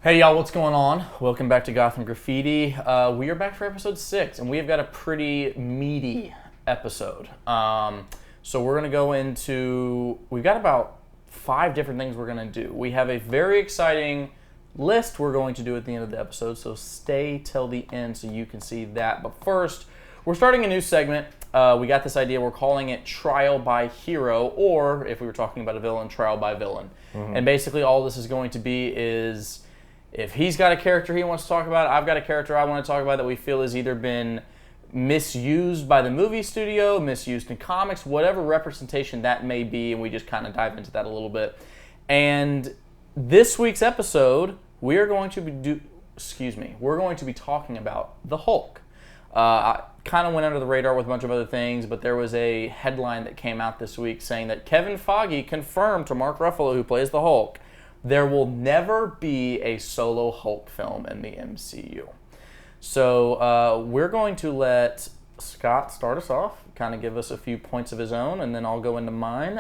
Hey y'all, what's going on? Welcome back to Gotham Graffiti. We are back for episode 6, and we have got a pretty meaty episode. So we're going to go into, we've got about 5 different things we're going to do. We have a very exciting list we're going to do at the end of the episode, so stay till the end so you can see that. But first, we're starting a new segment. We got this idea, we're calling it Trial by Hero, or if we were talking about a villain, Trial by Villain. And basically all this is going to be is, if he's got a character he wants to talk about, I've got a character I want to talk about that we feel has either been misused by the movie studio, misused in comics, whatever representation that may be, and we just kind of dive into that a little bit. And this week's episode, we're going to be talking about the Hulk. I kind of went under the radar with a bunch of other things, but there was a headline that came out this week saying that Kevin Feige confirmed to Mark Ruffalo, who plays the Hulk, there will never be a solo Hulk film in the MCU. So we're going to let Scott start us off, kind of give us a few points of his own, and then I'll go into mine.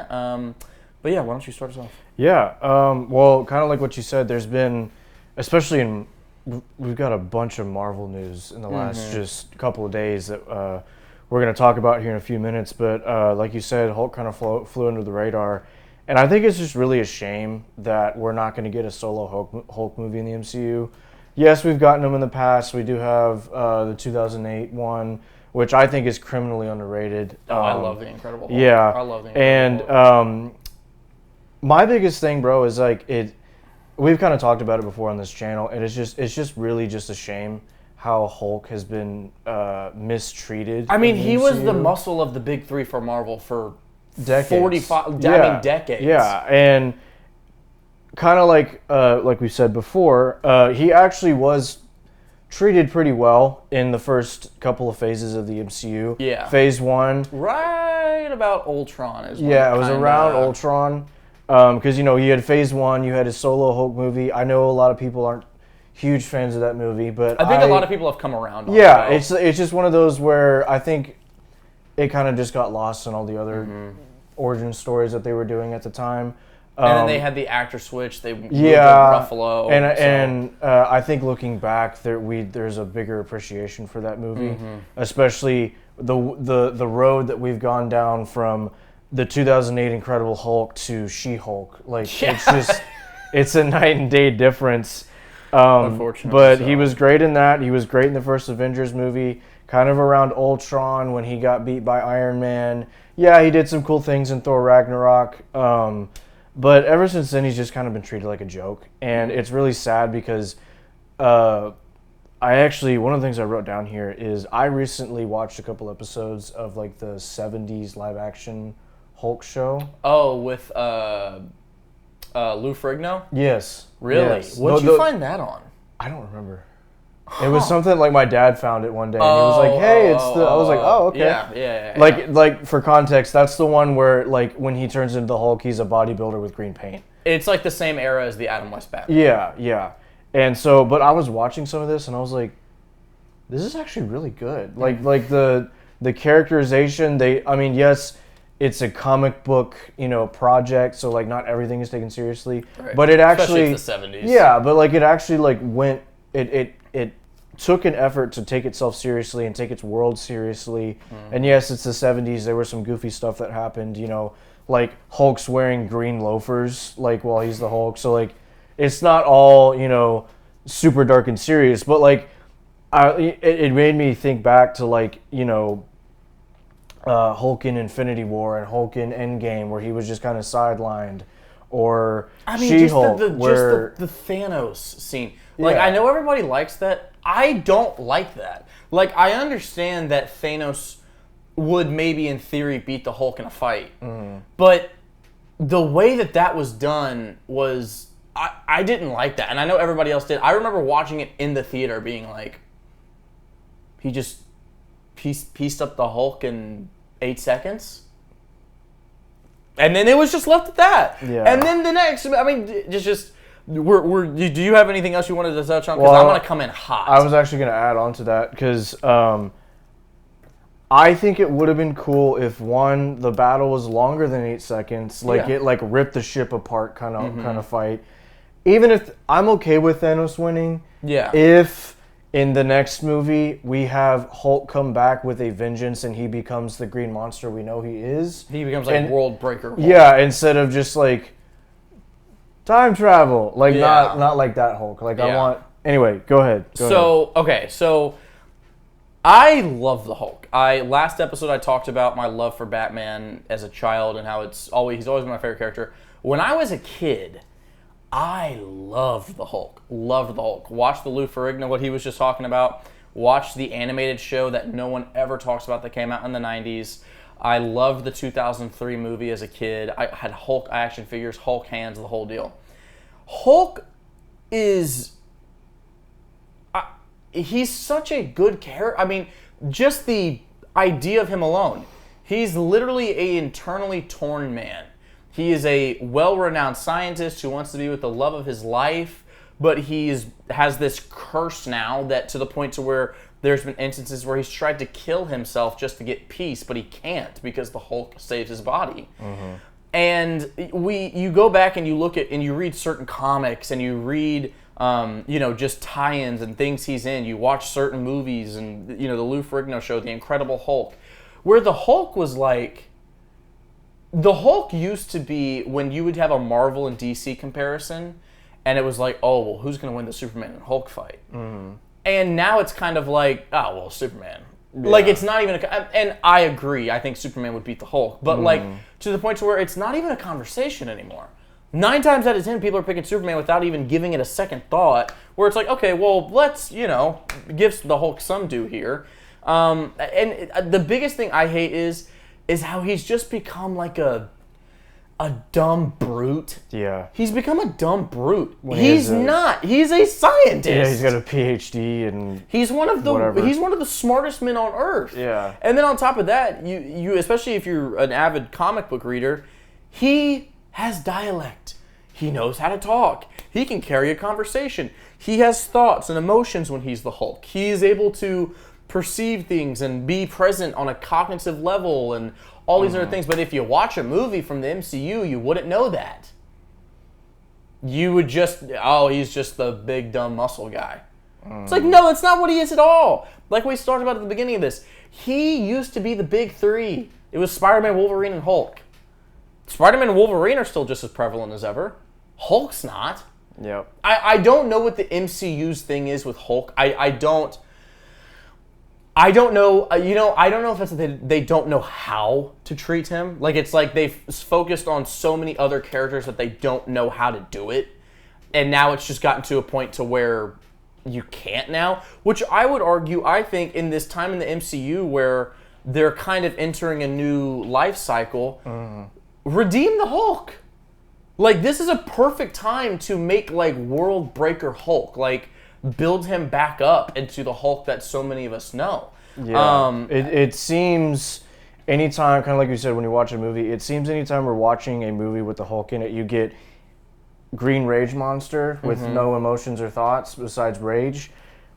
But yeah, why don't you start us off? Yeah, well, kind of like what you said, there's been, especially we've got a bunch of Marvel news in the last just couple of days that we're going to talk about here in a few minutes. But like you said, Hulk kind of flew under the radar. And I think it's just really a shame that we're not going to get a solo Hulk movie in the MCU. Yes, we've gotten them in the past. We do have the 2008 one, which I think is criminally underrated. I love The Incredible Hulk. Yeah. I love The Incredible Hulk. My biggest thing, bro, is like we've kind of talked about it before on this channel. It's just really just a shame how Hulk has been mistreated. I mean, he was the muscle of the big three for Marvel for decades. Decades. Yeah, and kind of like we said before, he actually was treated pretty well in the first couple of phases of the MCU. Yeah. Phase 1. Right about Ultron is when Yeah, it was around Ultron. Because, you had Phase 1, you had his solo Hulk movie. I know a lot of people aren't huge fans of that movie, but I think a lot of people have come around on it. It's just one of those where I think it kind of just got lost in all the other origin stories that they were doing at the time. And then they had the actor switch. They moved Ruffalo. And I think looking back, there's a bigger appreciation for that movie, especially the road that we've gone down from the 2008 Incredible Hulk to She-Hulk. It's a night and day difference. Unfortunately, but he was great in that. He was great in the first Avengers movie. Kind of around Ultron when he got beat by Iron Man. Yeah, he did some cool things in Thor Ragnarok. But ever since then, he's just kind of been treated like a joke. And it's really sad because one of the things I wrote down here is I recently watched a couple episodes of like the 70s live action Hulk show. Oh, with Lou Ferrigno? Yes. Really? Yes. What did you find that on? I don't remember. It was something like my dad found it one day, and he was like, "Hey, it's the." I was like, "Oh, okay." Yeah. Like for context, that's the one where like when he turns into the Hulk, he's a bodybuilder with green paint. It's like the same era as the Adam West Batman. Yeah. And so, but I was watching some of this, and I was like, "This is actually really good." Like the characterization. Yes, it's a comic book, project, so like not everything is taken seriously, Right. but it actually, especially the 70s. Yeah, but like it actually like went it took an effort to take itself seriously and take its world seriously. And yes, it's the 70s. There was some goofy stuff that happened, like Hulk's wearing green loafers, like while he's the Hulk. So like, it's not all, super dark and serious, but like, it made me think back to like, Hulk in Infinity War and Hulk in Endgame, where he was just kind of sidelined, or She-Hulk, just the Thanos scene. Like, I know everybody likes that. I don't like that. Like, I understand that Thanos would maybe, in theory, beat the Hulk in a fight. But the way that was done was... I didn't like that. And I know everybody else did. I remember watching it in the theater being like... He just pieced up the Hulk in 8 seconds? And then it was just left at that. Yeah. And then the next... do you have anything else you wanted to touch on? Because I'm going to come in hot. I was actually going to add on to that because I think it would have been cool if the battle was longer than 8 seconds, it ripped the ship apart kind of fight. even if I'm okay with Thanos winning, if in the next movie we have Hulk come back with a vengeance and he becomes the green monster we know he is. He becomes like World Breaker Hulk. Yeah, instead of just like time travel. Like not like that Hulk. Like I want anyway, go ahead. Go ahead. So I love the Hulk. Last episode I talked about my love for Batman as a child and how he's always been my favorite character. When I was a kid, I loved the Hulk. Loved the Hulk. Watched the Lou Ferrigno, what he was just talking about. Watched the animated show that no one ever talks about that came out in the 90s. I loved the 2003 movie as a kid. I had Hulk action figures, Hulk hands, the whole deal. Hulk is... he's such a good character. I mean, just the idea of him alone. He's literally an internally torn man. He is a well-renowned scientist who wants to be with the love of his life, but has this curse now that to the point to where there's been instances where he's tried to kill himself just to get peace, but he can't because the Hulk saves his body. Mm-hmm. And you go back and you look at and you read certain comics and you read just tie-ins and things he's in. You watch certain movies and the Lou Ferrigno show, The Incredible Hulk, where the Hulk was like. The Hulk used to be when you would have a Marvel and DC comparison, and it was like, oh, well, who's going to win the Superman and Hulk fight? Mm-hmm. And now it's kind of like, oh, well, Superman. Yeah. Like, it's not even and I agree, I think Superman would beat the Hulk, but like, to the point to where it's not even a conversation anymore. 9 times out of 10, people are picking Superman without even giving it a second thought, where it's like, okay, well, let's, give the Hulk some due here. And the biggest thing I hate is how he's just become like a dumb brute. Yeah. He's become a dumb brute. He's not. He's a scientist. Yeah, he's got a PhD and he's one of the smartest men on earth. Yeah. And then on top of that, you especially if you're an avid comic book reader, he has dialect. He knows how to talk. He can carry a conversation. He has thoughts and emotions when he's the Hulk. He is able to perceive things and be present on a cognitive level and all these other things. But if you watch a movie from the MCU, you wouldn't know that. You would just, he's just the big, dumb muscle guy. It's like, no, that's not what he is at all. Like we started about at the beginning of this. He used to be the big 3. It was Spider-Man, Wolverine, and Hulk. Spider-Man and Wolverine are still just as prevalent as ever. Hulk's not. Yep. I don't know what the MCU's thing is with Hulk. I don't know. I don't know if it's that they don't know how to treat him. Like it's like they've focused on so many other characters that they don't know how to do it, and now it's just gotten to a point to where you can't now. Which I would argue, I think, in this time in the MCU where they're kind of entering a new life cycle, redeem the Hulk. Like this is a perfect time to make like World Breaker Hulk. Like. Build him back up into the Hulk that so many of us know. Yeah. It seems anytime, kind of like you said, when you watch a movie, it seems anytime we're watching a movie with the Hulk in it, you get Green Rage Monster with no emotions or thoughts besides rage,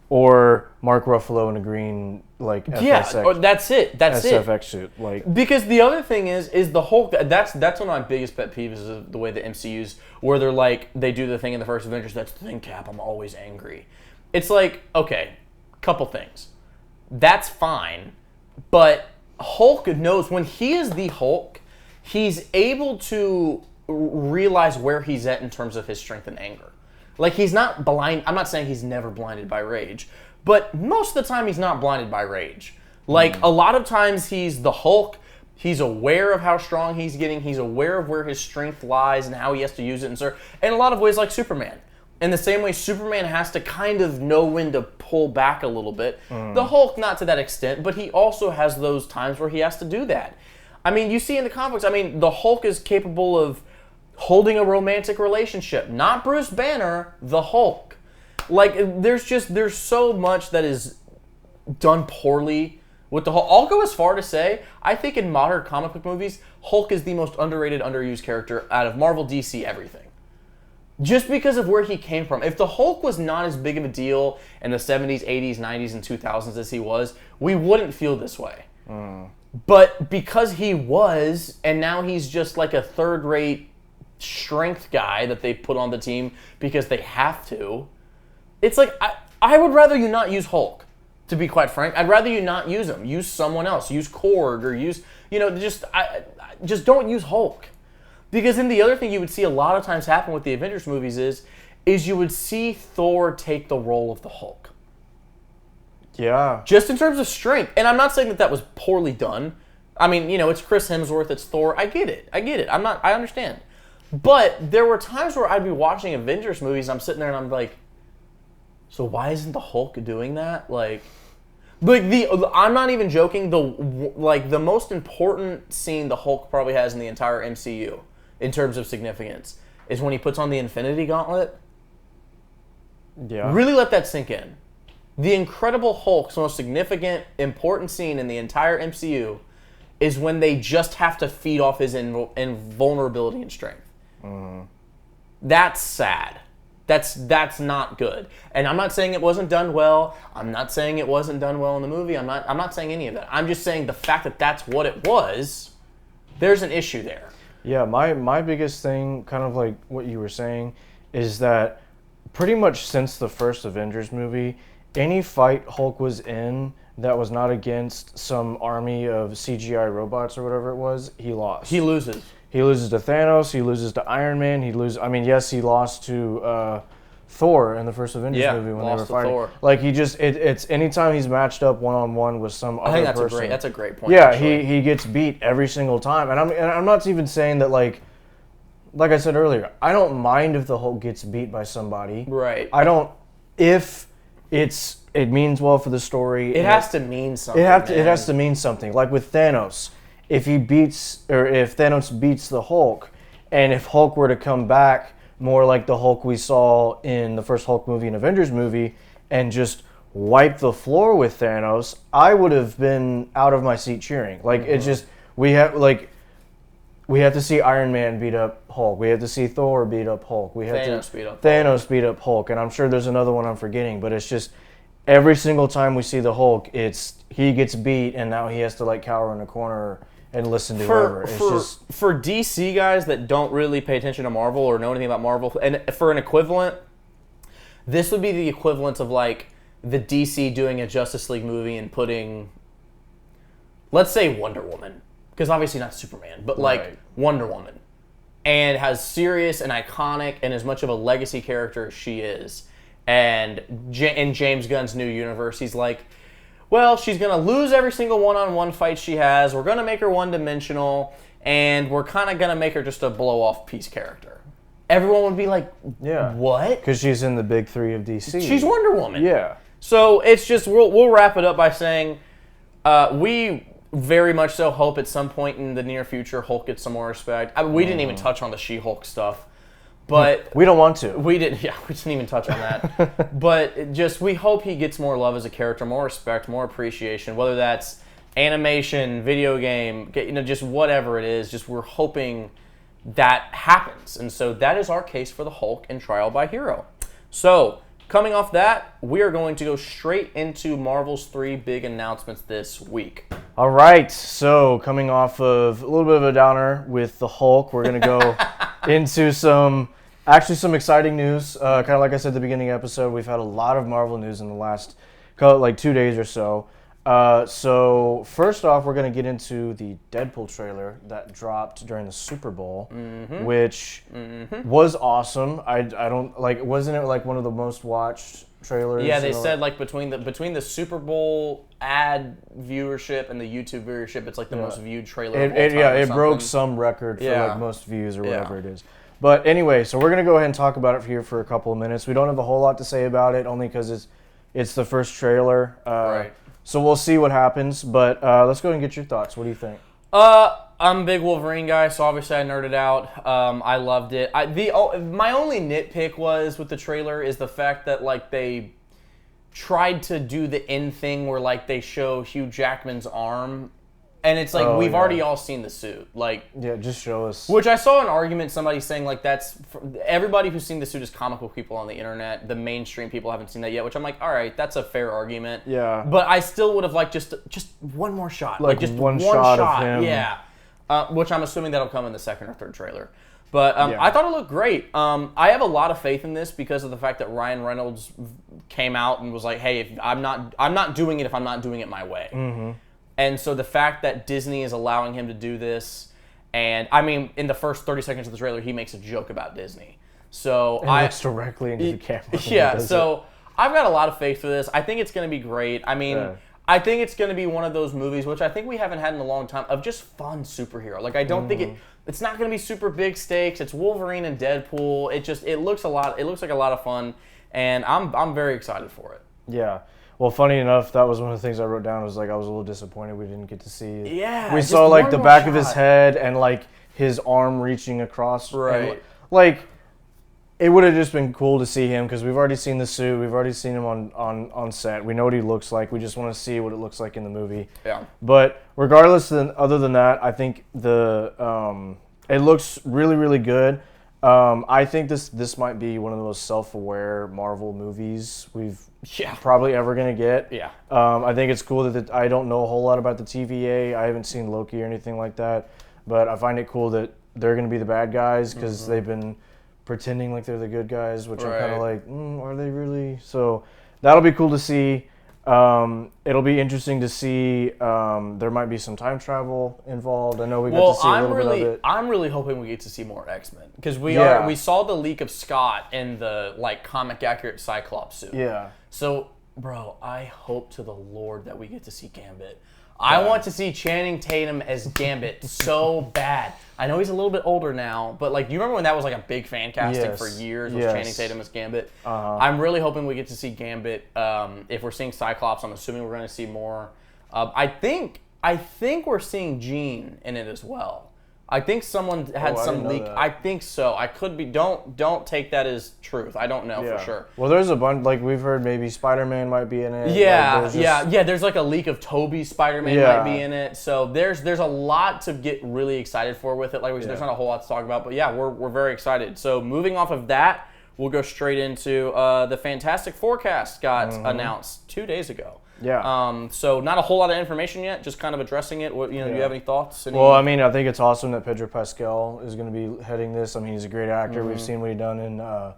or Mark Ruffalo in a green FSX, that's it. That's SFX suit. Like because the other thing is the Hulk. That's one of my biggest pet peeves is the way the MCU's where they're like they do the thing in the first Avengers. That's the thing, Cap. I'm always angry. It's like okay, couple things. That's fine, but Hulk knows when he is the Hulk, he's able to realize where he's at in terms of his strength and anger. Like, he's not blind. I'm not saying he's never blinded by rage, but most of the time he's not blinded by rage. Like, a lot of times he's the Hulk. He's aware of how strong he's getting. He's aware of where his strength lies and how he has to use it. And in a lot of ways, like Superman. In the same way, Superman has to kind of know when to pull back a little bit. The Hulk, not to that extent, but he also has those times where he has to do that. I mean, you see in the comics, the Hulk is capable of holding a romantic relationship. Not Bruce Banner, the Hulk. Like, there's so much that is done poorly with the Hulk. I'll go as far to say, I think in modern comic book movies, Hulk is the most underrated, underused character out of Marvel, DC, everything. Just because of where he came from. If the Hulk was not as big of a deal in the 70s, 80s, 90s, and 2000s as he was, we wouldn't feel this way. But because he was, and now he's just like a third-rate strength guy that they put on the team because they have to. It's like, I would rather you not use Hulk, to be quite frank. I'd rather you not use him. Use someone else. Use Korg or use, just don't use Hulk. Because then the other thing you would see a lot of times happen with the Avengers movies is you would see Thor take the role of the Hulk. Yeah. Just in terms of strength. And I'm not saying that was poorly done. I mean, it's Chris Hemsworth, it's Thor. I get it. I understand. But there were times where I'd be watching Avengers movies, I'm sitting there and I'm like, so why isn't the Hulk doing that? I'm not even joking, the most important scene the Hulk probably has in the entire MCU in terms of significance is when he puts on the Infinity Gauntlet. Yeah. Really let that sink in. The Incredible Hulk's most significant, important scene in the entire MCU is when they just have to feed off his invulnerability and strength. Mm. That's sad. That's not good. And I'm not saying it wasn't done well. I'm not saying it wasn't done well in the movie. I'm not saying any of that. I'm just saying the fact that that's what it was, there's an issue there. Yeah, my biggest thing, kind of like what you were saying, is that pretty much since the first Avengers movie, any fight Hulk was in that was not against some army of CGI robots or whatever it was, he lost. He loses. He loses to Thanos. He loses to Iron Man. Yes, he lost to Thor in the first Avengers movie when they were fighting. Thor. Like it's anytime he's matched up one-on-one with some other person. That's a great point. Yeah, he gets beat every single time, and I'm not even saying that like I said earlier, I don't mind if the Hulk gets beat by somebody. Right. I don't if it means well for the story. It has to mean something. It has to mean something. Like with Thanos. If Thanos beats the Hulk, and if Hulk were to come back more like the Hulk we saw in the first Hulk movie and Avengers movie, and just wipe the floor with Thanos, I would have been out of my seat cheering. Like it's just we have to see Iron Man beat up Hulk. We have to see Thor beat up Hulk. Thanos beat up Hulk, and I'm sure there's another one I'm forgetting, but it's just every single time we see the Hulk, he gets beat, and now he has to like cower in a corner and listen to whoever. For DC guys that don't really pay attention to Marvel or know anything about Marvel, and for an equivalent, this would be the equivalent of like the DC doing a Justice League movie and putting, let's say Wonder Woman, because obviously not Superman, but like Wonder Woman, and has serious and iconic and as much of a legacy character as she is, and in James Gunn's new universe, he's like, well, she's going to lose every single one-on-one fight she has. We're going to make her one-dimensional, and we're kind of going to make her just a blow-off piece character. Everyone would be like, what? Because she's in the big three of DC. She's Wonder Woman. Yeah. So it's just, we'll wrap it up by saying we very much so hope at some point in the near future Hulk gets some more respect. We didn't even touch on the She-Hulk stuff. But we don't want to. We didn't even touch on that. But we hope he gets more love as a character, more respect, more appreciation, whether that's animation, video game, just whatever it is. Just we're hoping that happens. And so that is our case for the Hulk and Trial by Hero. So coming off that, we are going to go straight into Marvel's 3 big announcements this week. All right. So coming off of a little bit of a downer with the Hulk, we're going to go into some exciting news. Kind of like I said at the beginning of the episode, we've had a lot of Marvel news in the last 2 days or so. So first off, we're going to get into the Deadpool trailer that dropped during the Super Bowl, which was awesome. I don't wasn't it like one of the most watched trailers? Yeah, they said like between the Super Bowl ad viewership and the YouTube viewership, it's like the most viewed trailer of all time. It broke some record for like most views or whatever it is. But anyway, so we're going to go ahead and talk about it here for a couple of minutes. We don't have a whole lot to say about it, only because it's the first trailer. Right. So we'll see what happens, but let's go ahead and get your thoughts. What do you think? I'm a big Wolverine guy, so obviously I nerded out. I loved it. My only nitpick was with the trailer is the fact that like they tried to do the end thing where like they show Hugh Jackman's arm. And it's like, we've already all seen the suit. Like, yeah, just show us. Which I saw an argument, somebody saying, like, everybody who's seen the suit is comic book people on the internet. The mainstream people haven't seen that yet, which I'm like, all right, that's a fair argument. Yeah. But I still would have liked just one more shot. Like just one shot of him. Yeah. Which I'm assuming that'll come in the second or third trailer. But I thought it looked great. I have a lot of faith in this because of the fact that Ryan Reynolds came out and was like, "Hey, if I'm not doing it if I'm not doing it my way." Mm-hmm. And so the fact that Disney is allowing him to do this, and I mean, in the first 30 seconds of the trailer, he makes a joke about Disney. So I looks directly into the camera. Yeah. So I've got a lot of faith for this. I think it's going to be great. I mean. Yeah. I think it's going to be one of those movies, which I think we haven't had in a long time, of just fun superhero. Like, I don't think it's not going to be super big stakes. It's Wolverine and Deadpool. It looks like a lot of fun, and I'm very excited for it. Yeah. Well, funny enough, that was one of the things I wrote down. Was like I was a little disappointed we didn't get to see. Yeah. We saw like the back of his head and like his arm reaching across. Right. And, like. It would have just been cool to see him because we've already seen the suit. We've already seen him on set. We know what he looks like. We just want to see what it looks like in the movie. Yeah. But regardless, other than that, I think it looks really, really good. I think this might be one of the most self-aware Marvel movies we've probably ever going to get. Yeah. I think it's cool that I don't know a whole lot about the TVA. I haven't seen Loki or anything like that. But I find it cool that they're going to be the bad guys because they've been pretending like they're the good guys, which I'm kind of like, are they really? So that'll be cool to see. It'll be interesting to see. There might be some time travel involved. I know we got to see a little bit of it. I'm really hoping we get to see more X-Men because we saw the leak of Scott in the like comic accurate Cyclops suit. Yeah. So, bro, I hope to the Lord that we get to see Gambit. I want to see Channing Tatum as Gambit so bad. I know he's a little bit older now, but like, you remember when that was like a big fan casting for years? Was Channing Tatum as Gambit? I'm really hoping we get to see Gambit. If we're seeing Cyclops, I'm assuming we're going to see more. I think we're seeing Jean in it as well. I think someone had some leak. I think so. I could be. Don't take that as truth. I don't know for sure. Well, there's a bunch. Like we've heard, maybe Spider-Man might be in it. Yeah, like, There's like a leak of Toby's Spider-Man might be in it. So there's a lot to get really excited for with it. Like we said, there's not a whole lot to talk about, but yeah, we're very excited. So moving off of that, we'll go straight into the Fantastic Four cast got announced 2 days ago. Yeah. So not a whole lot of information yet, just kind of addressing it. What, do you have any thoughts? Well, I mean, I think it's awesome that Pedro Pascal is going to be heading this. I mean, he's a great actor. We've seen what he's done in The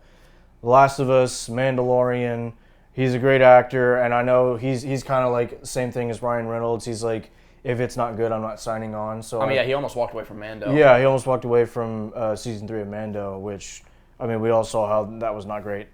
Last of Us, Mandalorian. He's a great actor, and I know he's kind of like same thing as Ryan Reynolds. He's like, if it's not good, I'm not signing on. So I mean, he almost walked away from Mando. Yeah, he almost walked away from season 3 of Mando, which I mean, we all saw how that was not great.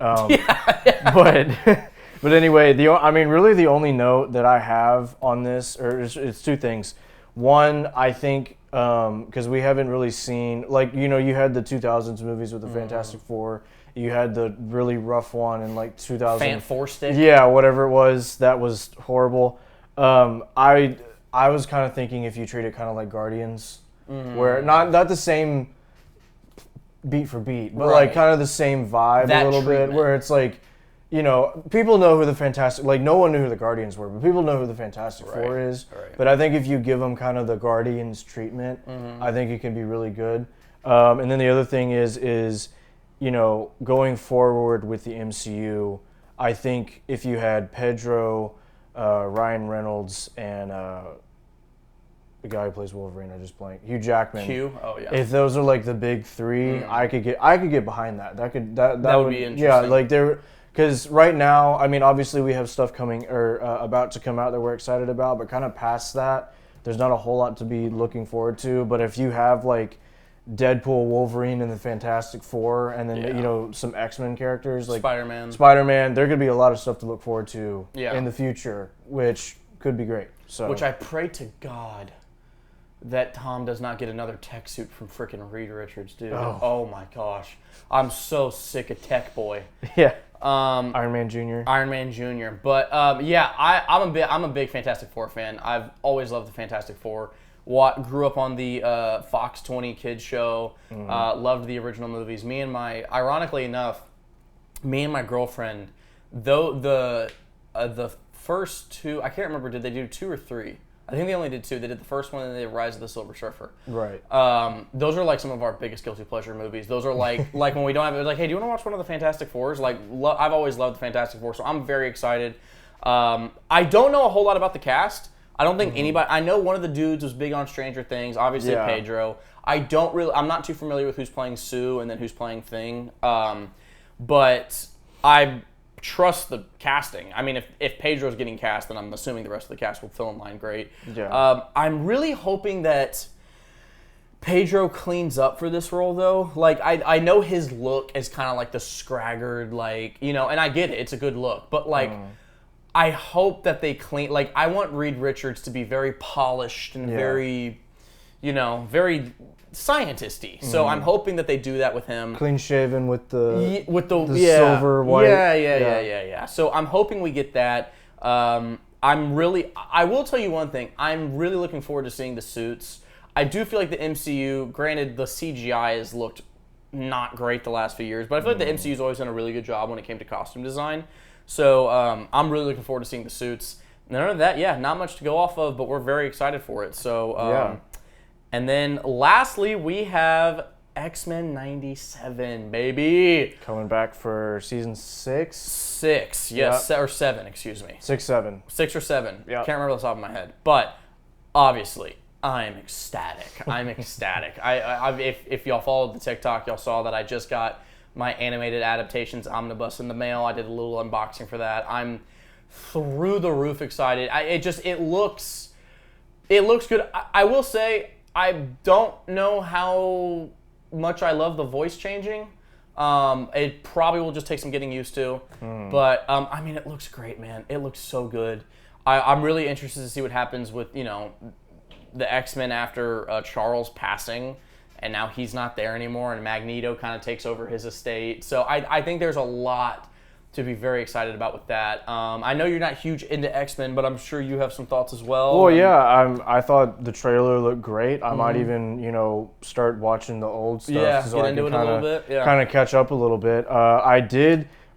But anyway, really the only note that I have on this, or it's two things. One, I think, because we haven't really seen, like, you had the 2000s movies with the Fantastic Four. You had the really rough one in, like, 2000. Fan Four Stick? Yeah, whatever it was. That was horrible. I was kind of thinking if you treat it kind of like Guardians, where not the same beat for beat, but, like, kind of the same vibe a little bit, where it's like, people know who the Fantastic... Like, no one knew who the Guardians were, but people know who the Fantastic Four is. Right. But I think if you give them kind of the Guardians treatment, I think it can be really good. And then the other thing is going forward with the MCU, I think if you had Pedro, Ryan Reynolds, and the guy who plays Wolverine, I just blanked, Hugh Jackman. If those are like the big three, I could get behind that. That would be interesting. Yeah, like they're... Because right now, I mean, obviously we have stuff coming or about to come out that we're excited about, but kind of past that, there's not a whole lot to be looking forward to. But if you have like Deadpool, Wolverine, and the Fantastic Four, and then some X-Men characters like Spider-Man, there could be a lot of stuff to look forward to in the future, which could be great. So, which I pray to God that Tom does not get another tech suit from frickin' Reed Richards, dude. Oh my gosh, I'm so sick of Tech Boy. Yeah. Iron Man Jr. But I'm a big Fantastic Four fan. I've always loved the Fantastic Four. Grew up on the Fox 20 kids show. Loved the original movies. Ironically enough, me and my girlfriend, though the first two, I can't remember, did they do 2 or 3? I think they only did 2. They did the first one and then they did Rise of the Silver Surfer. Right. Those are like some of our biggest guilty pleasure movies. Those are like when we don't have it, like, hey, do you want to watch one of the Fantastic Fours? Like, I've always loved the Fantastic Four, so I'm very excited. I don't know a whole lot about the cast. I don't think anybody. I know one of the dudes was big on Stranger Things. Obviously, Yeah. Pedro. I'm not too familiar with who's playing Sue and then who's playing Thing. But I trust the casting. I mean, if Pedro's getting cast, then I'm assuming the rest of the cast will fill in line great. Yeah. I'm really hoping that Pedro cleans up for this role, though. Like, I know his look is kind of like the scraggered, like, you know, and I get it. It's a good look. But, like, I hope that they clean... Like, I want Reed Richards to be very polished and very, you know, very scientisty. So I'm hoping that they do that with him. Clean shaven with the silver, white. Yeah. So I'm hoping we get that. I will tell you one thing. I'm really looking forward to seeing the suits. I do feel like the MCU, granted the CGI has looked not great the last few years, but I feel like the MCU's always done a really good job when it came to costume design. So I'm really looking forward to seeing the suits. None of that, not much to go off of, but we're very excited for it. So, and then lastly, we have X-Men 97, baby. Coming back for season 6? 6, yes, or 7, excuse me. 6, 7. 6 or 7. Yeah. Can't remember off the top of my head. But obviously, I'm ecstatic. If y'all followed the TikTok, y'all saw that I just got my animated adaptations omnibus in the mail. I did a little unboxing for that. I'm through the roof excited. It looks good. I will say I don't know how much I love the voice changing. It probably will just take some getting used to. But I mean, it looks great, man. It looks so good. I'm really interested to see what happens with, you know, the X-Men after Charles passing, and now he's not there anymore, and Magneto kind of takes over his estate. So I think there's a lot to be very excited about with that. I know you're not huge into X-Men, but I'm sure you have some thoughts as well. Well, yeah, I thought the trailer looked great. I might even, you know, start watching the old stuff. Yeah, so get I into can it a little bit. Yeah. kind of catch up a little bit.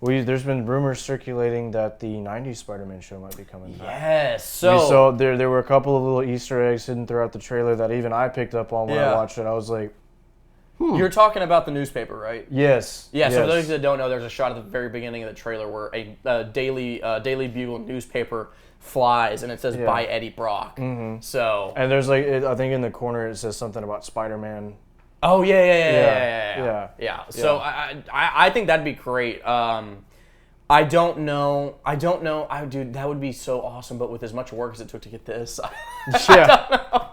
There's been rumors circulating that the 90s Spider-Man show might be coming back. Yes. So So there were a couple of little Easter eggs hidden throughout the trailer that even I picked up on when I watched it. I was like, you're talking about the newspaper, right? yes. Yeah, so yes. for those that don't know, there's a shot at the very beginning of the trailer where a Daily Bugle newspaper flies, and it says, by Eddie Brock. So... And there's like, I think in the corner it says something about Spider-Man. Oh, yeah. So I think that'd be great. I don't know. Dude, that would be so awesome, but with as much work as it took to get this, I don't know.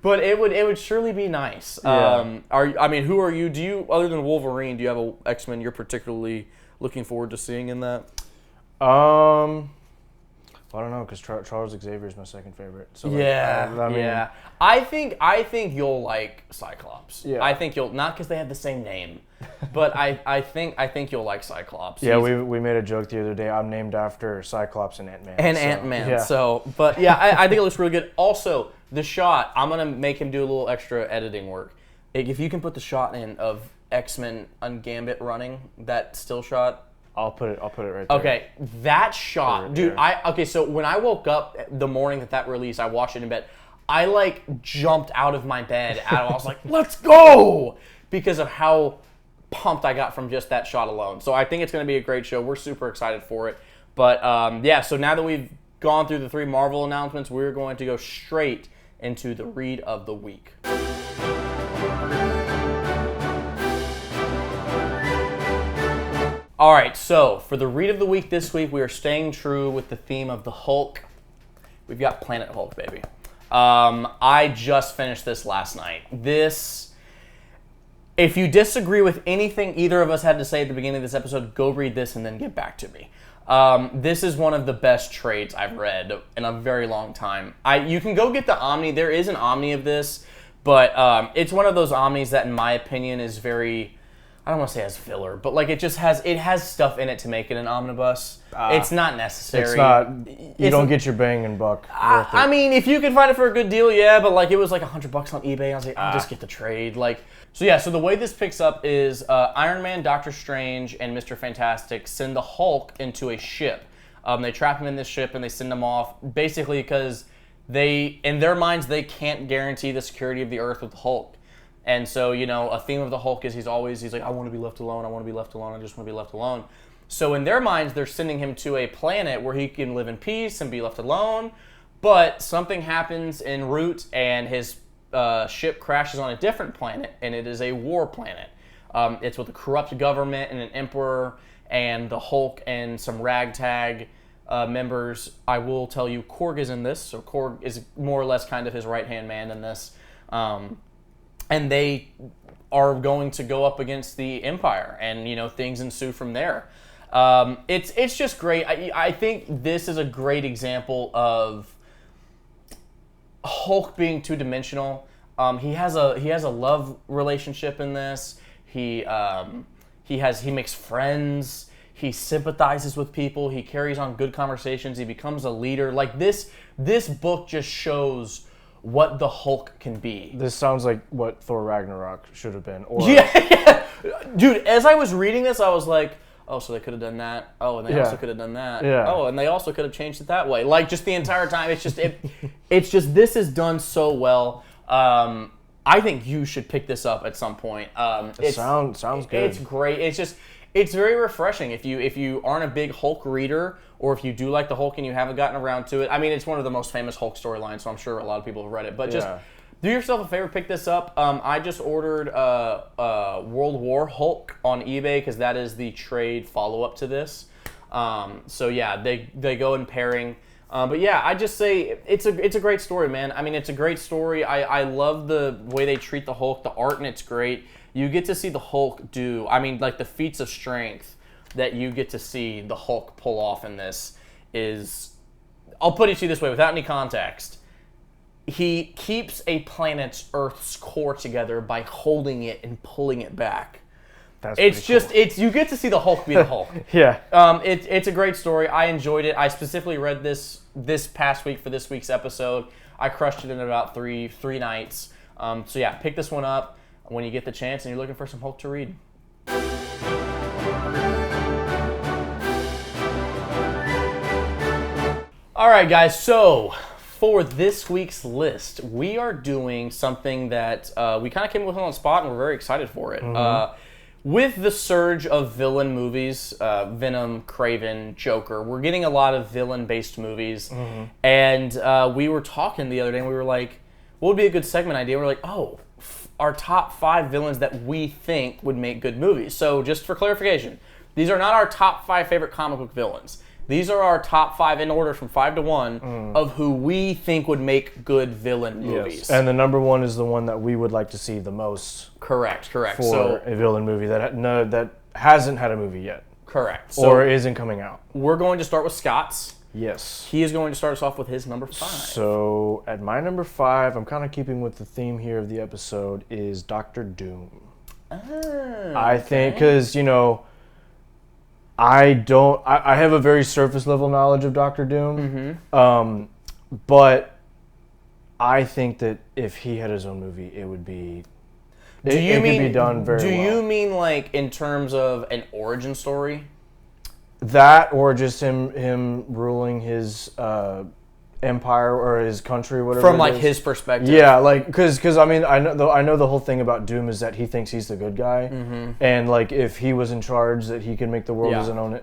But it would surely be nice. Yeah. Who are you? Do you, other than Wolverine, do you have a X-Men you're particularly looking forward to seeing in that? I don't know, because Charles Xavier is my second favorite. So I think you'll like Cyclops. Yeah. I think you'll, not because they have the same name, but I think you'll like Cyclops. Yeah, we made a joke the other day. I'm named after Cyclops and Ant-Man. Ant-Man. Yeah. So, but yeah, I think it looks really good. Also, the shot, I'm gonna make him do a little extra editing work. If you can put the shot in of X-Men on Gambit running, that still shot. I'll put it right there. Okay, that shot, dude. So when I woke up the morning that released, I watched it in bed. I like jumped out of my bed. I was like, "Let's go!" because of how pumped I got from just that shot alone. So I think it's going to be a great show. We're super excited for it. But so now that we've gone through the 3 Marvel announcements, we're going to go straight into the read of the week. All right, so for the read of the week this week, we are staying true with the theme of the Hulk. We've got Planet Hulk, baby. I just finished this last night. If you disagree with anything either of us had to say at the beginning of this episode, go read this and then get back to me. This is one of the best trades I've read in a very long time. You can go get the Omni. There is an Omni of this, but it's one of those Omnis that, in my opinion, is very... I don't want to say has filler, but like it has stuff in it to make it an omnibus. It's not necessary. It's not. You don't get your bang and buck. Worth it. I mean, if you can find it for a good deal, yeah. But like it was like $100 on eBay. I was like, I'll just get the trade. So the way this picks up is Iron Man, Doctor Strange, and Mr. Fantastic send the Hulk into a ship. They trap him in this ship and they send him off basically because in their minds, they can't guarantee the security of the Earth with the Hulk. And so, a theme of the Hulk is he's like, I want to be left alone, I want to be left alone, I just want to be left alone. So in their minds, they're sending him to a planet where he can live in peace and be left alone. But something happens en route, and his ship crashes on a different planet, and it is a war planet. It's with a corrupt government and an emperor, and the Hulk and some ragtag members. I will tell you, Korg is in this, so Korg is more or less kind of his right-hand man in this. And they are going to go up against the Empire, and things ensue from there. It's just great. I think this is a great example of Hulk being two-dimensional. He has a love relationship in this. He makes friends. He sympathizes with people. He carries on good conversations. He becomes a leader. Like this book just shows what the Hulk can be. This sounds like what Thor Ragnarok should have been. Or yeah. Dude, as I was reading this, I was like, oh, so they could have done that. Oh, and they also could have done that. Yeah. Oh, and they also could have changed it that way. Like, just the entire time, it's just this is done so well. I think you should pick this up at some point. Sounds good. It's great. It's very refreshing if you aren't a big Hulk reader, or if you do like the Hulk and you haven't gotten around to it. I mean, it's one of the most famous Hulk storylines, so I'm sure a lot of people have read it. But just do yourself a favor, pick this up. I just ordered World War Hulk on eBay because that is the trade follow-up to this. So yeah, they go in pairing. But yeah, I just say it's a great story, man. I mean, it's a great story. I love the way they treat the Hulk. The art in it's great. You get to see the Hulk do, like the feats of strength that you get to see the Hulk pull off in this is, I'll put it to you this way, without any context. He keeps a planet's Earth's core together by holding it and pulling it back. It's just cool. You get to see the Hulk be the Hulk. Yeah. It's a great story. I enjoyed it. I specifically read this past week for this week's episode. I crushed it in about three nights. So yeah, pick this one up when you get the chance and you're looking for some Hulk to read. All right, guys. So for this week's list, we are doing something that we kind of came with on the spot, and we're very excited for it. Mm-hmm. With the surge of villain movies, Venom, Kraven, Joker, we're getting a lot of villain-based movies. Mm-hmm. And we were talking the other day, and we were like, what would be a good segment idea? We're like, our top 5 villains that we think would make good movies. So just for clarification, these are not our top 5 favorite comic book villains. These are our top 5 in order from 5 to 1 of who we think would make good villain movies. Yes. And the number 1 is the one that we would like to see the most. Correct. For a villain movie that hasn't had a movie yet. Correct. Or isn't coming out. We're going to start with Scott's. Yes. He is going to start us off with his number 5. So at my number 5, I'm kind of keeping with the theme here of the episode, is Dr. Doom. I think because, I have a very surface level knowledge of Dr. Doom, but I think that if he had his own movie, it would be. It could be done very well. Do you mean like in terms of an origin story? That, or just him ruling his empire or his country, whatever. From like his perspective. Yeah, like because I mean I know the whole thing about Doom is that he thinks he's the good guy, and like if he was in charge, that he could make the world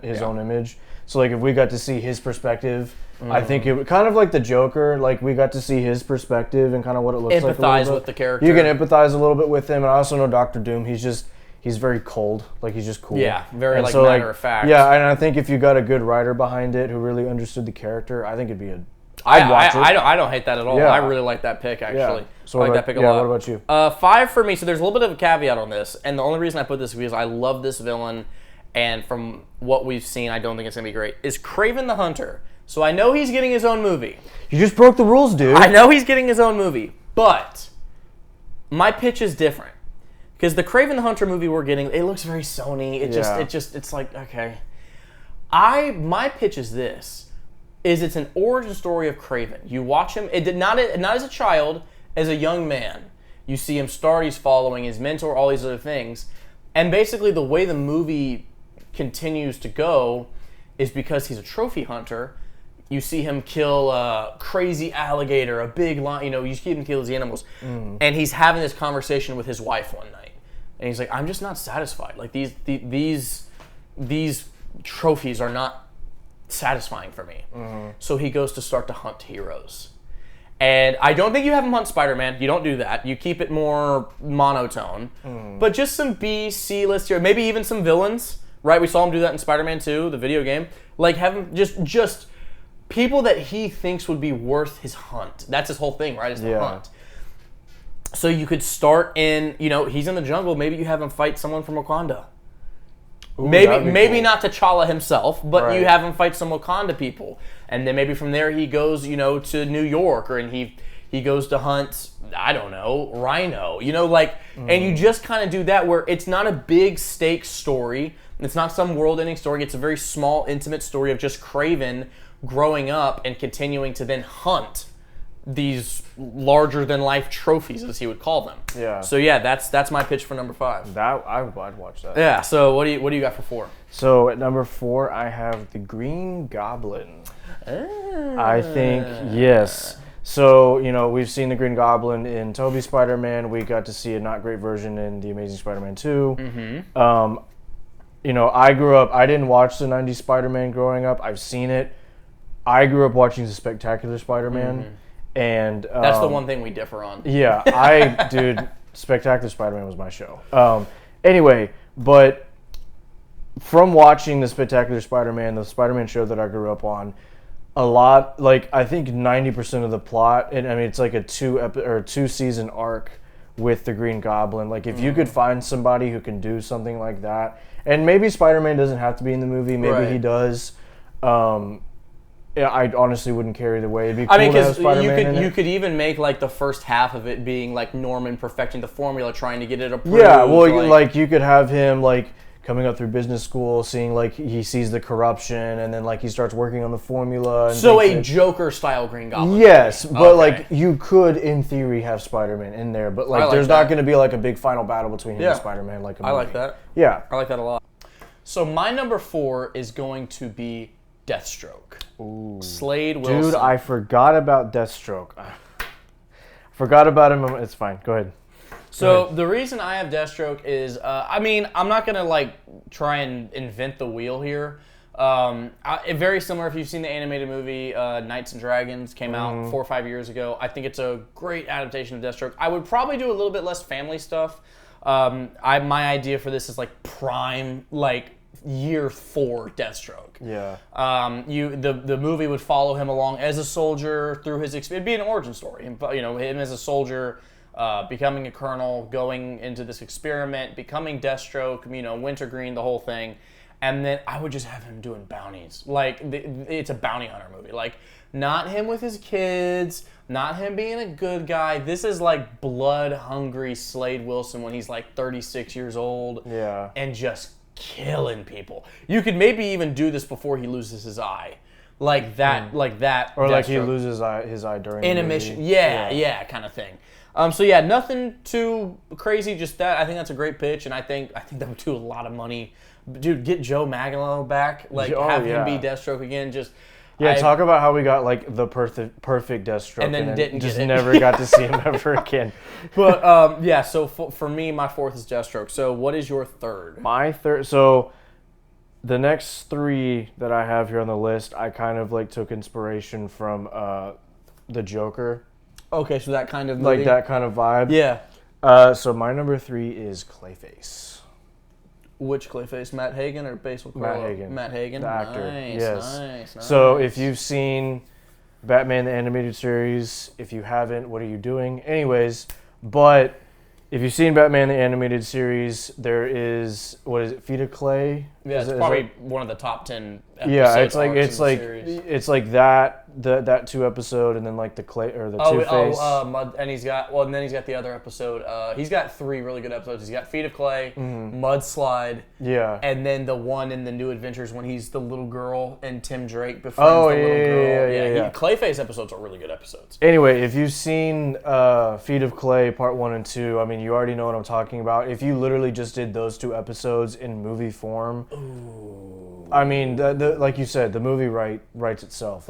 his own image. So like if we got to see his perspective, I think it would kind of like the Joker. Like we got to see his perspective and kind of what it looks like. Empathize with the character. You can empathize a little bit with him, and I also know Dr. Doom. He's very cold. Like he's just cool. Yeah, very matter of fact. Yeah, and I think if you got a good writer behind it who really understood the character, I think it'd be I'd watch it. I don't hate that at all. Yeah. I really like that pick, actually. Yeah. So I like that pick a lot. What about you? 5 for me. So there's a little bit of a caveat on this, and the only reason I put this is because I love this villain, and from what we've seen, I don't think it's going to be great, is Kraven the Hunter. So I know he's getting his own movie. You just broke the rules, dude. I know he's getting his own movie, but my pitch is different. Because the Kraven the Hunter movie we're getting, it looks very Sony. It's like, okay. My pitch is this. It's an origin story of Kraven. You watch him, not as a child, as a young man. You see him start, he's following his mentor, all these other things. And basically the way the movie continues to go is because he's a trophy hunter. You see him kill a crazy alligator, a big lion, you see him kill these animals. And he's having this conversation with his wife one night. And he's like, I'm just not satisfied. Like these trophies are not satisfying for me. So he goes to start to hunt heroes. And I don't think you have him hunt Spider-Man. You don't do that. You keep it more monotone. But just some B, C list here. Maybe even some villains, right? We saw him do that in Spider-Man 2, the video game. Like, have him just people that he thinks would be worth his hunt. That's his whole thing, right? Is the hunt. So you could start in, he's in the jungle. Maybe you have him fight someone from Wakanda. Ooh, maybe cool. not T'Challa himself, but Right. you have him fight some Wakanda people, and then maybe from there he goes, to New York, and he goes to hunt, I don't know, Rhino, and you just kind of do that where it's not a big stakes story, it's not some world-ending story, it's a very small, intimate story of just Kraven growing up and continuing to then hunt these larger-than-life trophies, as he would call them. Yeah. So yeah, that's my pitch for number 5. I'd watch that. Yeah. So what do you got for 4? So at number 4, I have the Green Goblin. I think yes. So we've seen the Green Goblin in Tobey's Spider-Man. We got to see a not great version in the Amazing Spider-Man 2. I grew up. I didn't watch the '90s Spider-Man growing up. I've seen it. I grew up watching the Spectacular Spider-Man. And That's the one thing we differ on. Yeah, dude, Spectacular Spider-Man was my show. Anyway, but from watching the Spectacular Spider-Man, the Spider-Man show that I grew up on, a lot, I think 90% of the plot, and I mean it's like a 2-season arc with the Green Goblin. Like if you could find somebody who can do something like that, and maybe Spider-Man doesn't have to be in the movie, maybe he does. Yeah, I honestly wouldn't care either way. It'd be cool to have Spider-Man in it. You could even make the first half of it being Norman perfecting the formula, trying to get it approved. Yeah, well, you could have him coming up through business school, seeing he sees the corruption, and then he starts working on the formula. And so a Joker-style Green Goblin. Yes, but you could, in theory, have Spider-Man in there, but there's not going to be a big final battle between him and Spider-Man like a movie. I like that. Yeah, I like that a lot. So my number 4 is going to be Deathstroke. Ooh. Slade Wilson. Dude, I forgot about Deathstroke. Forgot about him. It's fine. Go ahead. So the reason I have Deathstroke is, I'm not gonna try and invent the wheel here. Very similar. If you've seen the animated movie Knights and Dragons, came out 4 or 5 years ago. I think it's a great adaptation of Deathstroke. I would probably do a little bit less family stuff. My idea for this is prime year 4 Deathstroke. Yeah. The movie would follow him along as a soldier through his it'd be an origin story. Him as a soldier, becoming a colonel, going into this experiment, becoming Deathstroke, Wintergreen, the whole thing. And then I would just have him doing bounties. It's a bounty hunter movie. Not him with his kids, not him being a good guy. This is blood-hungry Slade Wilson when he's 36 years old. Yeah. And just killing people. You could maybe even do this before he loses his eye. Like that. Or he loses his eye during in the a movie. mission. Yeah, kind of thing. Nothing too crazy, just that. I think that's a great pitch, and I think that would do a lot of money. Dude, get Joe Manganiello back. Have him be Deathstroke again. Talk about how we got the perfect Deathstroke and then didn't just get it. never got to see him ever again. But so for me, my 4th is Deathstroke. So what is your 3rd? My 3rd. So the next 3 that I have here on the list, I kind of took inspiration from the Joker. Okay, so that kind of movie? That kind of vibe. Yeah. So my number 3 is Clayface. Which Clayface? Matt Hagen or Basil Corleone? Matt Hagen. Matt Hagen. The actor. Nice. So if you've seen Batman the Animated Series, if you haven't, what are you doing? Anyways, but if you've seen Batman the Animated Series, there is, what is it, Feet of Clay? Yeah, it's probably one of the top 10 episodes. Yeah, it's that 2 episode, and then the clay or the Two-Face. And he's got the other episode. He's got 3 really good episodes. He's got Feet of Clay, Mudslide, and then the one in the New Adventures when he's the little girl and Tim Drake befriends the little girl. Yeah. Clayface episodes are really good episodes. Anyway, if you've seen Feet of Clay Part 1 and 2, I mean, you already know what I'm talking about. If you literally just did those 2 episodes in movie form, I mean, like you said, the movie writes itself.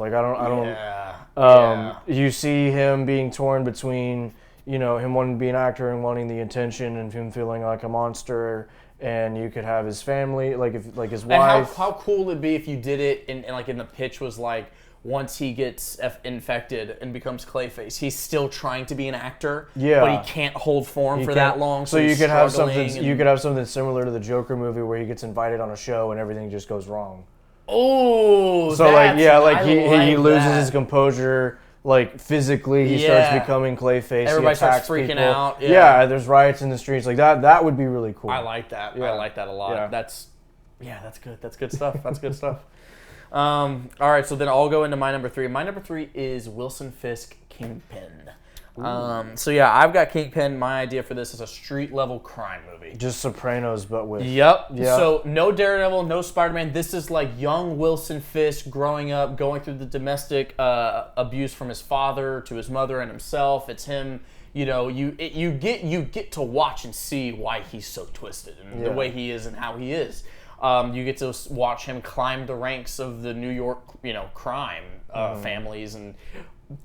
You see him being torn between, him wanting to be an actor and wanting the attention, and him feeling like a monster. And you could have his family, his wife. And how cool would it be if you did it in the pitch was once he gets infected and becomes Clayface, he's still trying to be an actor, Yeah. but he can't hold form for that long. So you could have something. You could have something similar to the Joker movie where he gets invited on a show and everything just goes wrong. Oh, so he loses that. his composure. Like physically, he starts becoming Clayface. Everybody starts freaking people. out. Yeah, there's riots in the streets like that. That would be really cool. I like that. Yeah. I like that a lot. Yeah. That's good. That's good stuff. That's good stuff. All right, so then I'll go into my number 3. My number 3 is Wilson Fisk Kingpin. So yeah, I've got Kingpin. My idea for this is a street level crime movie. Just Sopranos, but with Yep. So no Daredevil, no Spider-Man. This is like young Wilson Fisk growing up, going through the domestic abuse from his father to his mother and himself. It's him. You know, you get to watch and see why he's so twisted and the way he is and how he is. You get to watch him climb the ranks of the New York, crime families and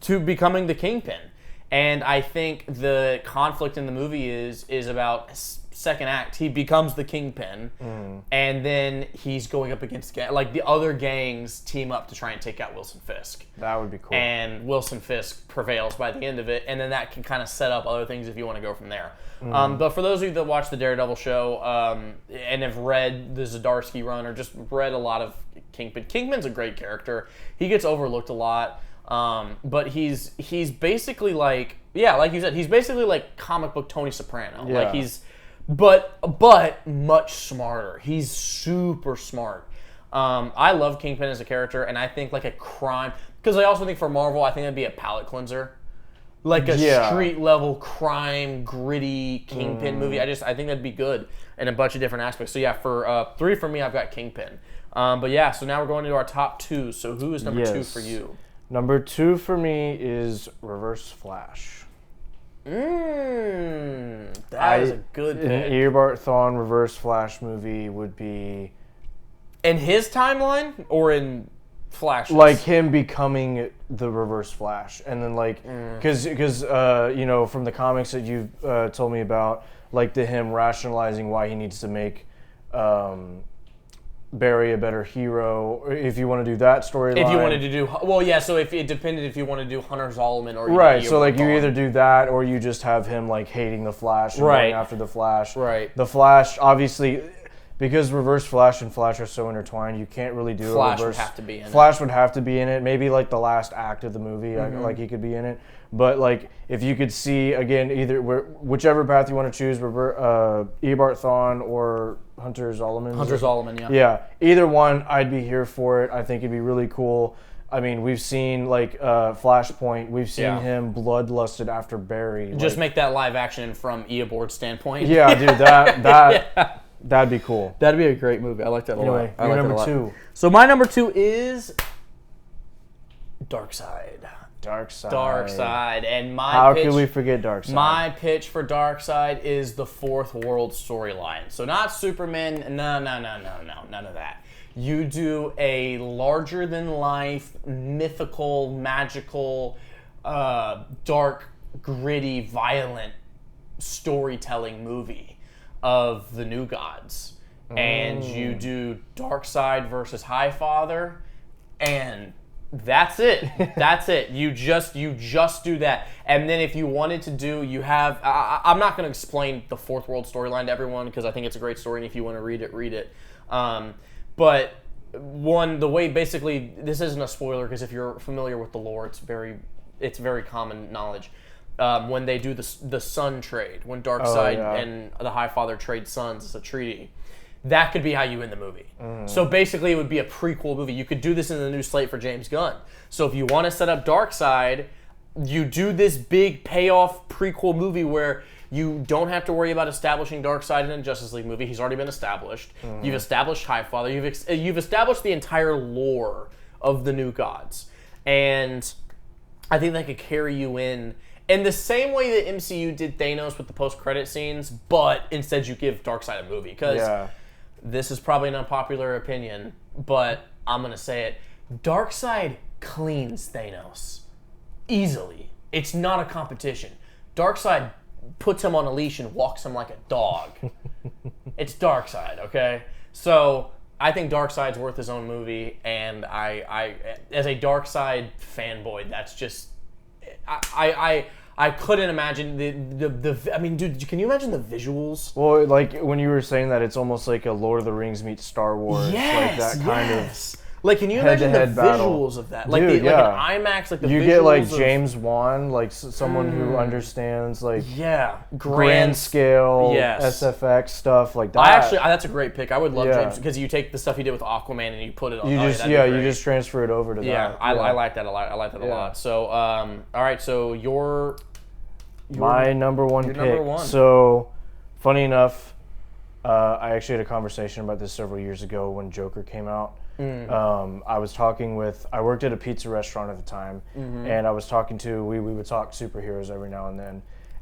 to becoming the Kingpin. And I think the conflict in the movie is about second act. He becomes the Kingpin, and then he's going up against the other gangs team up to try and take out Wilson Fisk. That would be cool. And Wilson Fisk prevails by the end of it, and then that can kind of set up other things if you want to go from there. But for those of you that watch the Daredevil show and have read the Zdarsky run or just read a lot of Kingpin, Kingpin's a great character. He gets overlooked a lot. But he's basically like you said, he's basically like comic book Tony Soprano. Yeah. Like but much smarter. He's super smart. I love Kingpin as a character, and I think like a crime, because I also think for Marvel, I think that'd be a palate cleanser. Like a street level crime, gritty Kingpin movie. I think that'd be good in a bunch of different aspects. So yeah, for 3 for me, I've got Kingpin. But yeah, so now we're going into our top 2. So who is number 2 for you? Number 2 for me is Reverse Flash. That is a good pick. An Eobard Thawne Reverse Flash movie would be... In his timeline or in Flash's? Like him becoming the Reverse Flash. And then like... Because from the comics that you've told me about, like him rationalizing why he needs to make... Barry a better hero, if you want to do that storyline. If you wanted to do, so if it depended if you want to do Hunter Zolomon or right. So like you either do that or you just have him like hating the Flash and going after the Flash. Right. The Flash, obviously, because Reverse Flash and Flash are so intertwined, you can't really do Flash a reverse. Would have to be in it. Flash would have to be in it. Maybe like the last act of the movie, like he could be in it. But like if you could see again either whichever path you want to choose, Eobard Thawne or Hunter Zolomon. Hunter Zolomon, yeah. Yeah, either one, I'd be here for it. I think it'd be really cool. I mean, we've seen like Flashpoint. We've seen him bloodlusted after Barry. Just make that live action from Eobard's standpoint. Yeah, dude, that'd be cool. That'd be a great movie. I like that a lot. Anyway, your number 2. So my number 2 is Darkseid. Darkseid. And How could we forget Darkseid? My pitch for Darkseid is the Fourth World storyline. So not Superman. No, none of that. You do a larger-than-life, mythical, magical, dark, gritty, violent storytelling movie of the New Gods. And you do Darkseid versus Highfather, and that's it. That's it. You just do that. And then if you wanted to do, you have... I'm not going to explain the Fourth World storyline to everyone because I think it's a great story, and if you want to read it, read it. But the way basically... This isn't a spoiler because if you're familiar with the lore, it's very common knowledge. When they do the sun trade, when Darkseid and the Highfather trade suns as a treaty... That could be how you end the movie. So basically, it would be a prequel movie. You could do this in the new slate for James Gunn. So if you want to set up Darkseid, you do this big payoff prequel movie where you don't have to worry about establishing Darkseid in a Justice League movie. He's already been established. You've established Highfather. You've established the entire lore of the New Gods. And I think that could carry you in the same way that MCU did Thanos with the post-credit scenes, but instead you give Darkseid a movie. Because this is probably an unpopular opinion, but I'm going to say it. Darkseid cleans Thanos easily. It's not a competition. Darkseid puts him on a leash and walks him like a dog. It's Darkseid, okay? So I think Darkseid's worth his own movie, and I as a Darkseid fanboy, that's just I couldn't imagine the I mean, dude, can you imagine the visuals? Well, like when you were saying that, it's almost like a Lord of the Rings meets Star Wars, Yes, like that kind yes. Like, can you imagine the head-to-head battle. visuals of that? Like, Dude, like yeah. an IMAX, like the you visuals get like of, James Wan, like someone who understands like yeah, grand scale yes. SFX stuff like that. I actually, that's a great pick. I would love Yeah. James, because you take the stuff he did with Aquaman and you put it on. You just you just transfer it over to yeah, that. I like that a lot. I like that a lot. So, all right, so your my number one pick. number one. So, funny enough, I actually had a conversation about this several years ago when Joker came out. I was talking with, I worked at a pizza restaurant at the time, and I was talking to, we would talk superheroes every now and then,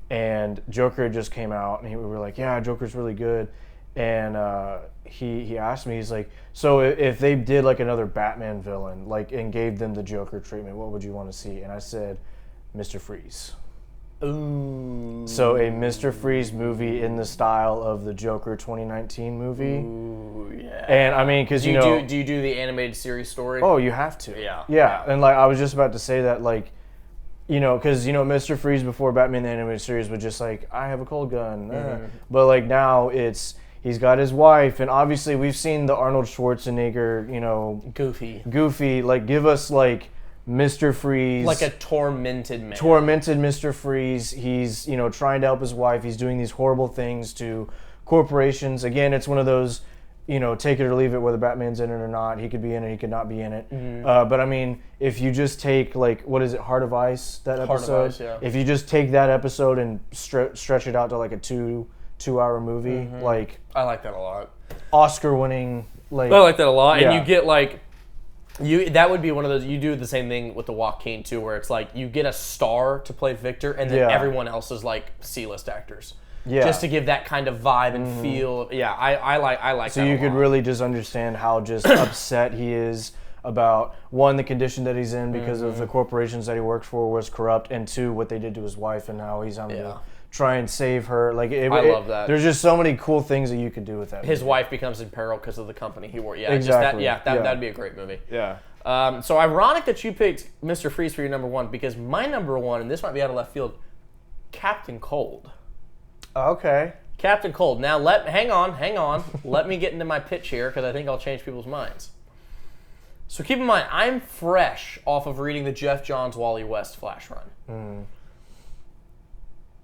and Joker had just came out, and we were like, yeah, Joker's really good, and he asked me, he's like, so if they did like another Batman villain, like, and gave them the Joker treatment, what would you want to see? And I said, Mr. Freeze. Ooh. So a Mr. Freeze movie in the style of the Joker 2019 movie. Ooh, yeah. And I mean, because do you do the animated series story? Oh, you have to. Yeah. And like I was just about to say that, like, because Mr. Freeze before Batman the Animated Series was just like, I have a cold gun. But like now he's got his wife, and obviously we've seen the Arnold Schwarzenegger, Goofy. Like, give us like Mr. Freeze, like a tormented man. Tormented Mr. Freeze. He's trying to help his wife. He's doing these horrible things to corporations. Again, it's one of those, take it or leave it, whether Batman's in it or not. He could be in it. He could not be in it. But I mean, if you just take like, what is it, Heart of Ice? That episode. Heart of Ice, yeah. If you just take that episode and stretch it out to like a two-hour movie, like, I like that a lot. Oscar-winning. Like, I like that a lot, yeah. and you get like. That would be one of those. You do the same thing with the Joaquin too, where it's like you get a star to play Victor, and then everyone else is like C-list actors, just to give that kind of vibe and feel. Yeah, I like. So that you a could lot. really just understand how just upset he is about, one, the condition that he's in because of the corporations that he worked for was corrupt, and two, what they did to his wife and how he's having to try and save her. Like, I love that. There's just so many cool things that you could do with that. His wife becomes in peril because of the company he worked. Yeah, exactly. That'd be a great movie. Yeah. So ironic that you picked Mr. Freeze for your number one, because my number one, and this might be out of left field, Captain Cold. Okay. Captain Cold. Now hang on. Let me get into my pitch here, because I think I'll change people's minds. So keep in mind, I'm fresh off of reading the Jeff Johns Wally West flash run.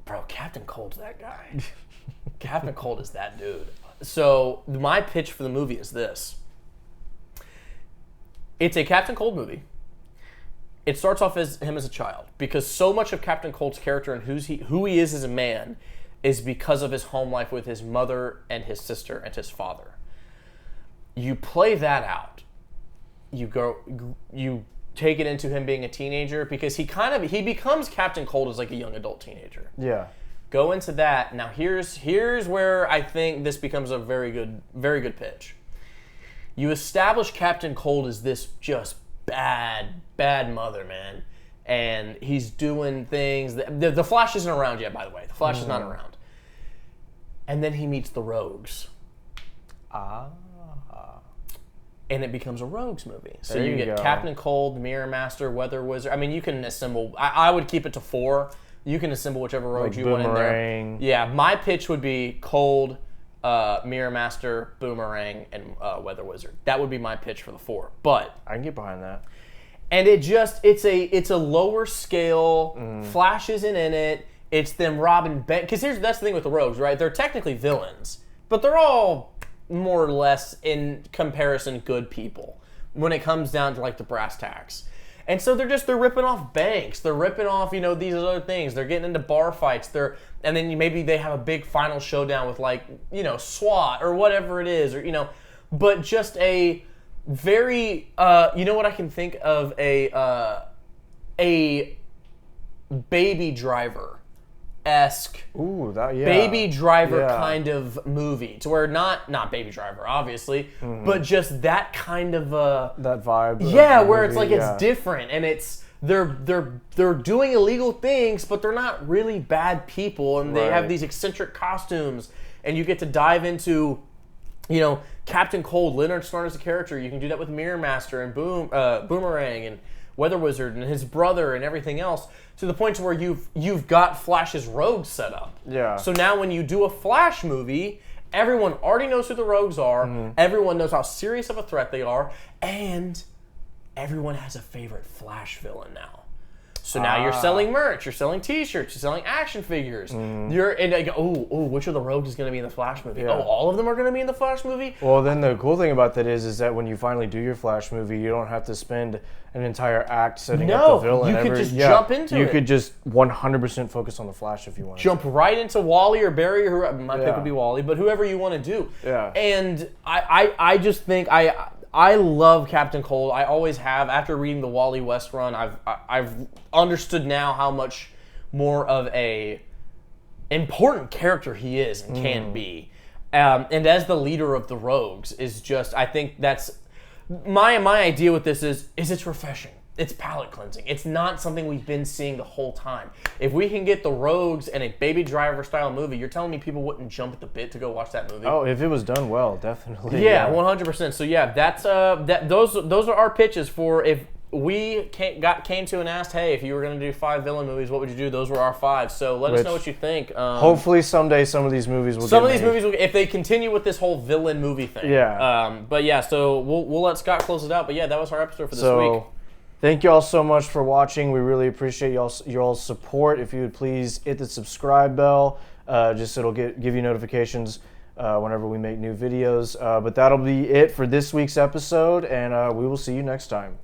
Bro, Captain Cold's that guy. Captain Cold is that dude. So my pitch for the movie is this. It's a Captain Cold movie. It starts off as him as a child, because so much of Captain Cold's character and who he is as a man is because of his home life with his mother and his sister and his father. You play that out. You take it into him being a teenager, because he becomes Captain Cold as like a young adult teenager. Yeah. Go into that. Now here's where I think this becomes a very good pitch. You establish Captain Cold as this just bad mother, man. And he's doing things the Flash isn't around yet, by the way. The Flash is not around. And then he meets the Rogues. And it becomes a Rogues movie. So you get Captain Cold, Mirror Master, Weather Wizard. I mean, you can assemble. I would keep it to 4. You can assemble whichever Rogues you want in there. Yeah, my pitch would be Cold, Mirror Master, Boomerang, and Weather Wizard. That would be my pitch for the 4. But I can get behind that. And it's a lower scale. Flash isn't in it. It's them robbing bank. Because that's the thing with the Rogues, right? They're technically villains, but they're all more or less, in comparison, good people when it comes down to like the brass tacks. And so they're ripping off banks. They're ripping off, these other things. They're getting into bar fights. And then maybe they have a big final showdown with like, SWAT or whatever it is, or but just a very what I can think of, a Baby Driver-esque, Baby Driver kind of movie, to where not Baby Driver obviously, but just that kind of that vibe. Yeah, where it's like it's different, and it's they're doing illegal things, but they're not really bad people, and they have these eccentric costumes, and you get to dive into Captain Cold, Leonard Snart as a character. You can do that with Mirror Master and Boomerang and Weather Wizard and his brother and everything else, to the point to where you've got Flash's rogues set up. Yeah. So now when you do a Flash movie, everyone already knows who the rogues are. Mm-hmm. Everyone knows how serious of a threat they are, and everyone has a favorite Flash villain now. So now you're selling merch, you're selling T-shirts, you're selling action figures. You're and like, which of the rogues is going to be in the Flash movie? Yeah. Oh, all of them are going to be in the Flash movie? Well, then the cool thing about that is that when you finally do your Flash movie, you don't have to spend an entire act setting up the villain. You could just jump into it. You could just 100% focus on the Flash if you want. Jump right into Wally or Barry, or whoever. My pick would be Wally, but whoever you want to do. Yeah. And I just think I love Captain Cold. I always have. After reading the Wally West run, I've understood now how much more of a important character he is and can be. And as the leader of the Rogues is just, I think that's my idea with this is it's refreshing. It's palate cleansing. It's not something we've been seeing the whole time. If we can get the Rogues in a Baby Driver style movie, you're telling me people wouldn't jump at the bit to go watch that movie? Oh, if it was done well, definitely. Yeah, 100%. So yeah, that's those are our pitches for if we came to and asked, hey, if you were going to do 5 villain movies, what would you do? Those were our 5. So let us know what you think. Hopefully someday some of these movies will. If they continue with this whole villain movie thing. Yeah. But yeah, so we'll let Scott close it out. But yeah, that was our episode for this week. Thank you all so much for watching. We really appreciate y'all's support. If you would please hit the subscribe bell, just it'll give you notifications whenever we make new videos. But that'll be it for this week's episode, and we will see you next time.